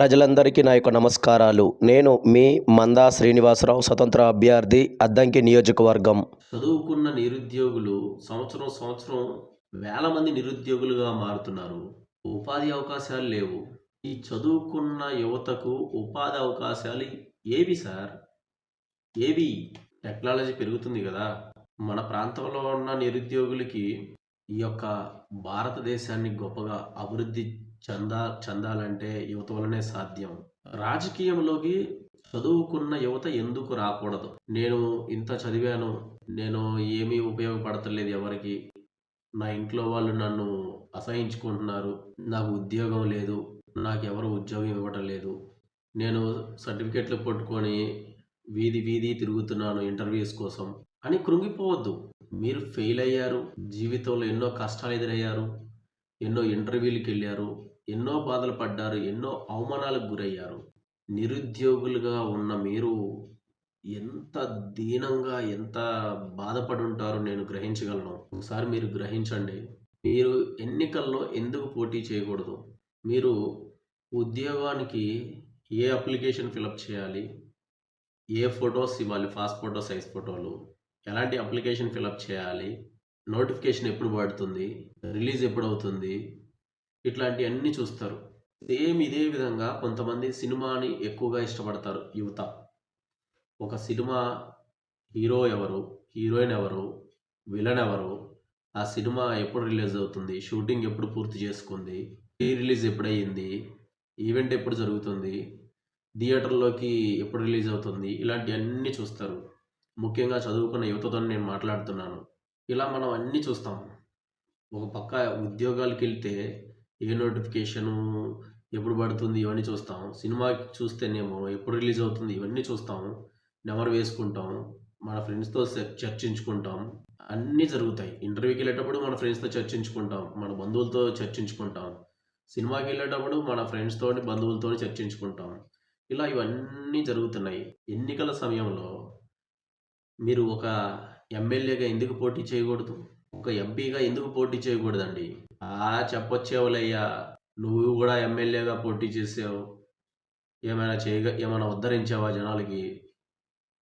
ప్రజలందరికీ నా యొక్క నమస్కారాలు. నేను మీ మందా శ్రీనివాసరావు, స్వతంత్ర అభ్యర్థి, అద్దంకి నియోజకవర్గం. చదువుకున్న నిరుద్యోగులు సంవత్సరం వేల మంది నిరుద్యోగులుగా మారుతున్నారు. ఉపాధి అవకాశాలు లేవు. ఈ చదువుకున్న యువతకు ఉపాధి అవకాశాలు ఏవి సార్? ఏవి? టెక్నాలజీ పెరుగుతుంది కదా! మన ప్రాంతంలో ఉన్న నిరుద్యోగులకి ఈ యొక్క భారతదేశాన్ని గొప్పగా అభివృద్ధి చెందాలంటే యువత వల్లనే సాధ్యం. రాజకీయంలోకి చదువుకున్న యువత ఎందుకు రాకూడదు? నేను ఇంత చదివాను. నేను ఏమీ ఉపయోగపడతలేదు ఎవరికీ. నా ఇంట్లో వాళ్ళు నన్ను అసహించుకుంటున్నారు. నాకు ఉద్యోగం లేదు. నాకెవరు ఉద్యోగం ఇవ్వటం లేదు. నేను సర్టిఫికేట్లు పట్టుకొని వీధి తిరుగుతున్నాను ఇంటర్వ్యూస్ కోసం అని కృంగిపోవద్దు. మీరు ఫెయిల్ అయ్యారు. జీవితంలో ఎన్నో కష్టాలు ఎదురయ్యారు. ఎన్నో ఇంటర్వ్యూలకెళ్ళారు. ఎన్నో బాధలు పడ్డారు. ఎన్నో అవమానాలకు గురయ్యారు. నిరుద్యోగులుగా ఉన్న మీరు ఎంత దీనంగా, ఎంత బాధపడి ఉంటారో నేను గ్రహించగలను. ఒకసారి మీరు గ్రహించండి. మీరు ఎన్నికల్లో ఎందుకు పోటీ చేయకూడదు? మీరు ఉద్యోగానికి ఏ అప్లికేషన్ ఫిలప్ చేయాలి? ఏ ఫోటోస్ ఇవ్వాలి? పాస్‌పోర్ట్ సైజ్ ఫోటోలు. ఎలాంటి అప్లికేషన్ ఫిలప్ చేయాలి? నోటిఫికేషన్ ఎప్పుడు పడుతుంది? రిలీజ్ ఎప్పుడవుతుంది? ఇట్లాంటియన్నీ చూస్తారు. సేమ్ ఇదే విధంగా కొంతమంది సినిమాని ఎక్కువగా ఇష్టపడతారు యువత. ఒక సినిమా హీరో ఎవరు? హీరోయిన్ ఎవరు? విలన్ ఎవరు? ఆ సినిమా ఎప్పుడు రిలీజ్ అవుతుంది? షూటింగ్ ఎప్పుడు పూర్తి చేసుకుంది? Pre release ఎప్పుడయ్యింది? ఈవెంట్ ఎప్పుడు జరుగుతుంది? థియేటర్‌లోకి ఎప్పుడు రిలీజ్ అవుతుంది? ఇలాంటియన్నీ చూస్తారు. ముఖ్యంగా చదువుకున్న యువతతోని నేను మాట్లాడుతున్నాను. ఇలా మనం అన్నీ చూస్తాం. ఒక పక్క ఉద్యోగాలకెళ్తే ఏ నోటిఫికేషను ఎప్పుడు పడుతుంది ఇవన్నీ చూస్తాం. సినిమా చూస్తేనేమో ఎప్పుడు రిలీజ్ అవుతుంది ఇవన్నీ చూస్తాం. నెమరు వేసుకుంటాం. మన ఫ్రెండ్స్‌తో చర్చించుకుంటాం. అన్నీ జరుగుతాయి. ఇంటర్వ్యూకెళ్ళేటప్పుడు మన ఫ్రెండ్స్‌తో చర్చించుకుంటాం. మన బంధువులతో చర్చించుకుంటాం. సినిమాకెళ్ళేటప్పుడు మన ఫ్రెండ్స్‌తోని, బంధువులతోని చర్చించుకుంటాం. ఇలా ఇవన్నీ జరుగుతున్నాయి. ఎన్నికల సమయంలో మీరు ఒక ఎమ్మెల్యేగా ఎందుకు పోటీ చేయకూడదు? ఒక ఎంపీగా ఎందుకు పోటీ చేయకూడదండి? చెప్పొచ్చేవులయ్యా! నువ్వు గూడా ఎమ్మెల్యేగా పోటీ చేసావు. ఏమైనా ఉద్ధరించావా జనాలకి?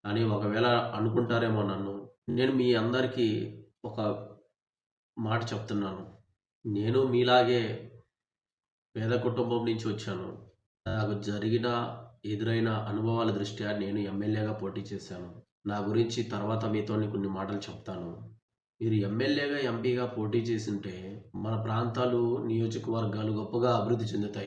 అని ఒకవేళ అనుకుంటారేమో నన్ను. నేను మీ అందరికీ ఒక మాట చెప్తున్నాను. నేను మీలాగే పేద కుటుంబం నుంచి వచ్చాను. నాకు ఎదురైన అనుభవాల దృష్ట్యా నేను ఎమ్మెల్యేగా పోటీ చేశాను. నా గురించి తర్వాత మీతోని కొన్ని మాటలు చెప్తాను. మీరు ఎమ్మెల్యేగా, ఎంపీగా పోటీ చేసుంటే మన ప్రాంతాలు, నియోజకవర్గాలు గొప్పగా అభివృద్ధి చెందుతాయి.